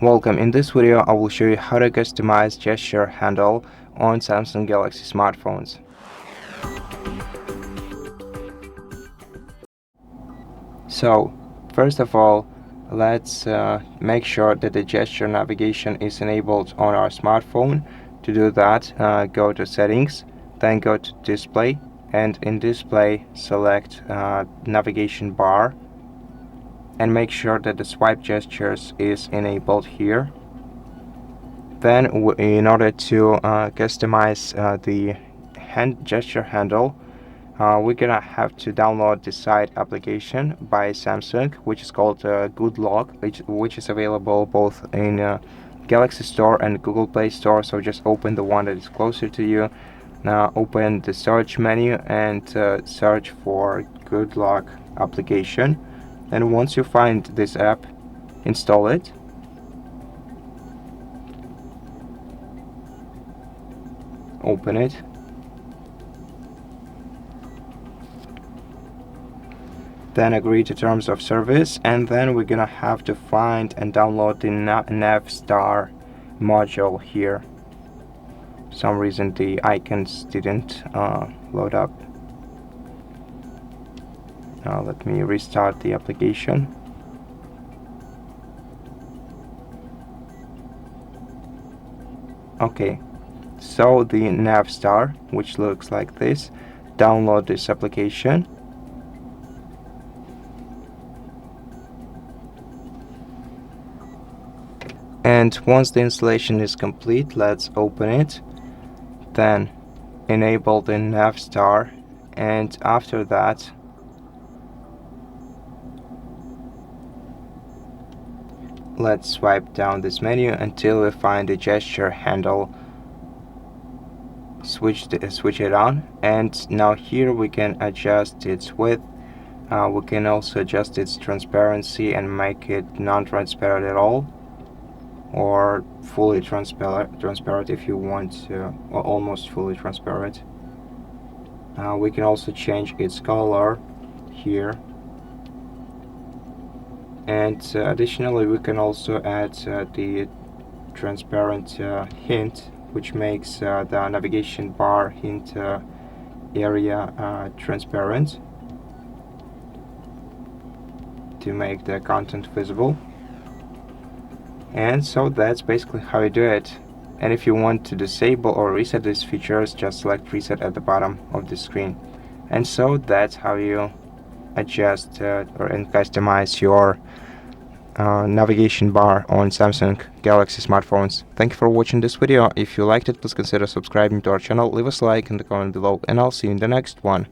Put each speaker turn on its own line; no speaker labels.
Welcome. In this video I will show you how to customize gesture handle on Samsung Galaxy smartphones. So first of all, let's make sure that the gesture navigation is enabled on our smartphone. To do that, go to settings, then go to display, and in display select navigation bar and make sure that the swipe gestures is enabled here. Then in order to customize the gesture handle, we're gonna have to download the site application by Samsung, which is called Good Lock, which is available both in Galaxy Store and Google Play Store. So just open the one that is closer to you. Now open the search menu and search for Good Lock application. And once you find this app, install it. Open it. Then agree to terms of service, and then we're gonna have to find and download the NavStar module here. For some reason the icons didn't load up. Now let me restart the application. Okay, so the NavStar, which looks like this, download this application. And once the installation is complete, let's open it. Then enable the NavStar, and after that let's swipe down this menu until we find the gesture handle. Switch it on, and now here we can adjust its width. We can also adjust its transparency and make it non-transparent at all, or fully transparent if you want to, or almost fully transparent. We can also change its color here, and additionally we can also add the transparent hint, which makes the navigation bar hint area transparent to make the content visible. And so that's basically how you do it. And if you want to disable or reset these features, just select reset at the bottom of the screen. And so that's how you adjust and customize your navigation bar on Samsung Galaxy smartphones. Thank you for watching this video. If you liked it, please consider subscribing to our channel, leave us a like in the comment below, and I'll see you in the next one.